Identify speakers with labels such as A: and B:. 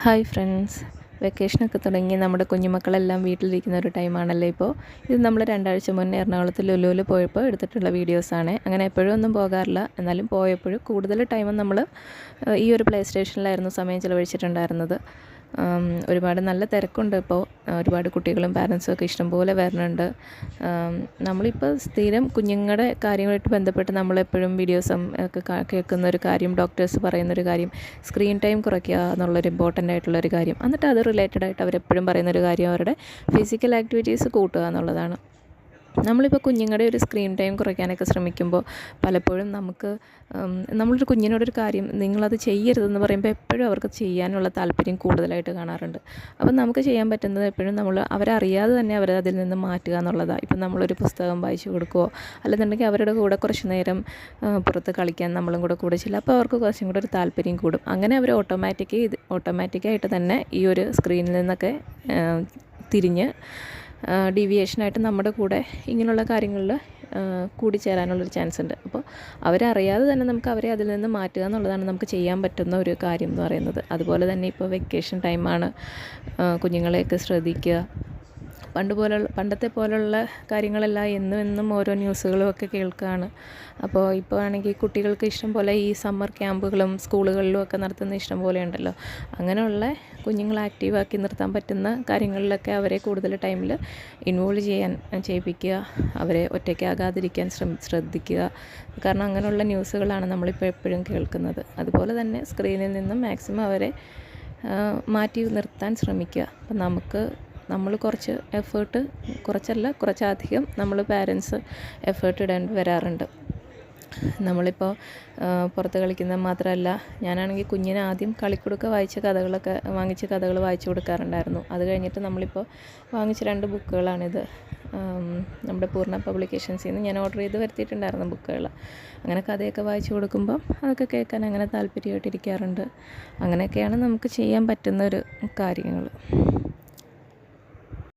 A: Hi friends, വെക്കേഷനൊക്കെ തുടങ്ങി നമ്മുടെ കുഞ്ഞുമക്കളെല്ലാം വീട്ടിലിരിക്കുന്ന ഒരു ടൈമാണല്ലോ ഇപ്പോൾ. ഇത് നമ്മൾ 2 ആഴ്ച മുന്നേ എറണാകുളത്ത് ലുലുവിൽ പോയപ്പോൾ എടുത്തിട്ടുള്ള വീഡിയോസാണ്. അങ്ങനെ എപ്പോഴും ഒന്നും പോകാറില്ല, എന്നാലും പോയപ്പോഴും കൂടുതൽ ടൈമും നമ്മൾ ഈ ഒരു പ്ലേ സ്റ്റേഷനിലായിരുന്നു സമയം ചിലവഴിച്ചിട്ടുണ്ടായിരുന്നത്. ഒരുപാട് നല്ല തിരക്കുണ്ട് ഇപ്പോൾ. ഒരുപാട് കുട്ടികളും പാരൻസും ഒക്കെ ഇഷ്ടംപോലെ വരുന്നുണ്ട്. നമ്മളിപ്പോൾ സ്ഥിരം കുഞ്ഞുങ്ങളുടെ കാര്യമായിട്ട് ബന്ധപ്പെട്ട് നമ്മളെപ്പോഴും വീഡിയോസും ഒക്കെ കേൾക്കുന്ന ഒരു കാര്യം, ഡോക്ടേഴ്സ് പറയുന്നൊരു കാര്യം, സ്ക്രീൻ ടൈം കുറയ്ക്കുക എന്നുള്ളൊരു ഇമ്പോർട്ടൻ്റ് ആയിട്ടുള്ളൊരു കാര്യം. എന്നിട്ട് അത് റിലേറ്റഡ് ആയിട്ട് അവരെപ്പോഴും പറയുന്നൊരു കാര്യം അവരുടെ ഫിസിക്കൽ ആക്ടിവിറ്റീസ് കൂട്ടുക എന്നുള്ളതാണ്. നമ്മളിപ്പോൾ കുഞ്ഞുങ്ങളുടെ ഒരു സ്ക്രീൻ ടൈം കുറയ്ക്കാനൊക്കെ ശ്രമിക്കുമ്പോൾ പലപ്പോഴും നമ്മളൊരു കുഞ്ഞിനോടൊരു കാര്യം നിങ്ങളത് ചെയ്യരുതെന്ന് പറയുമ്പോൾ എപ്പോഴും അവർക്ക് ചെയ്യാനുള്ള താല്പര്യം കൂടുതലായിട്ട് കാണാറുണ്ട്. അപ്പം നമുക്ക് ചെയ്യാൻ പറ്റുന്നത് എപ്പോഴും അവരറിയാതെ തന്നെ അവരെ അതിൽ നിന്ന് മാറ്റുക എന്നുള്ളതാണ്. ഇപ്പം നമ്മളൊരു പുസ്തകം വായിച്ചു കൊടുക്കുകയോ അല്ലെന്നുണ്ടെങ്കിൽ അവരുടെ കൂടെ കുറച്ച് നേരം പുറത്ത് കളിക്കാൻ നമ്മളും കൂടെ ചെല്ലുക. അപ്പോൾ അവർക്ക് കുറച്ചും കൂടെ ഒരു താല്പര്യം കൂടും. അങ്ങനെ അവർ ഓട്ടോമാറ്റിക്കായിട്ട് തന്നെ ഈ ഒരു സ്ക്രീനിൽ നിന്നൊക്കെ തിരിഞ്ഞ് ഡീവിയേഷനായിട്ട് നമ്മുടെ കൂടെ ഇങ്ങനെയുള്ള കാര്യങ്ങളിൽ കൂടിച്ചേരാനുള്ളൊരു ചാൻസ് ഉണ്ട്. അപ്പോൾ അവരറിയാതെ തന്നെ നമുക്ക് അവരെ അതിൽ നിന്ന് മാറ്റുക എന്നുള്ളതാണ് നമുക്ക് ചെയ്യാൻ പറ്റുന്ന ഒരു കാര്യം എന്ന് പറയുന്നത്. അതുപോലെ തന്നെ ഇപ്പോൾ വെക്കേഷൻ ടൈമാണ്, കുഞ്ഞുങ്ങളെയൊക്കെ ശ്രദ്ധിക്കുക. പണ്ടത്തെ പോലുള്ള കാര്യങ്ങളെല്ലാം എന്നും ഓരോ ന്യൂസുകളും ഒക്കെ കേൾക്കുകയാണ്. അപ്പോൾ ഇപ്പോൾ ആണെങ്കിൽ കുട്ടികൾക്ക് ഇഷ്ടം പോലെ ഈ സമ്മർ ക്യാമ്പുകളും സ്കൂളുകളിലും ഒക്കെ നടത്തുന്ന ഇഷ്ടം പോലെ ഉണ്ടല്ലോ. അങ്ങനെയുള്ള കുഞ്ഞുങ്ങളെ ആക്റ്റീവാക്കി നിർത്താൻ പറ്റുന്ന കാര്യങ്ങളിലൊക്കെ അവരെ കൂടുതൽ ടൈമിൽ ഇൻവോൾവ് ചെയ്യിപ്പിക്കുക, അവരെ ഒറ്റയ്ക്കാകാതിരിക്കാൻ ശ്രദ്ധിക്കുക. കാരണം അങ്ങനെയുള്ള ന്യൂസുകളാണ് നമ്മളിപ്പോൾ എപ്പോഴും കേൾക്കുന്നത്. അതുപോലെ തന്നെ സ്ക്രീനിൽ നിന്നും മാക്സിമം അവരെ മാറ്റി നിർത്താൻ ശ്രമിക്കുക. അപ്പം നമ്മൾ കുറച്ചധികം നമ്മൾ പാരൻസ് എഫേർട്ട് ഇടേണ്ടി വരാറുണ്ട്. നമ്മളിപ്പോൾ പുറത്ത് കളിക്കുന്നത് മാത്രമല്ല, ഞാനാണെങ്കിൽ കുഞ്ഞിന് ആദ്യം കളിക്കുടുക്ക വാങ്ങിച്ച കഥകൾ വായിച്ചു കൊടുക്കാറുണ്ടായിരുന്നു. അത് കഴിഞ്ഞിട്ട് നമ്മളിപ്പോൾ വാങ്ങിച്ച 2 ബുക്കുകളാണിത്. നമ്മുടെ പൂർണ്ണ പബ്ലിക്കേഷൻസിൽ നിന്ന് ഞാൻ ഓർഡർ ചെയ്ത് വരുത്തിയിട്ടുണ്ടായിരുന്നു ബുക്കുകൾ. അങ്ങനെ കഥയൊക്കെ വായിച്ചു കൊടുക്കുമ്പോൾ അതൊക്കെ കേൾക്കാൻ അങ്ങനെ താല്പര്യമായിട്ടിരിക്കാറുണ്ട്. അങ്ങനെയൊക്കെയാണ് നമുക്ക് ചെയ്യാൻ പറ്റുന്ന ഒരു കാര്യങ്ങൾ.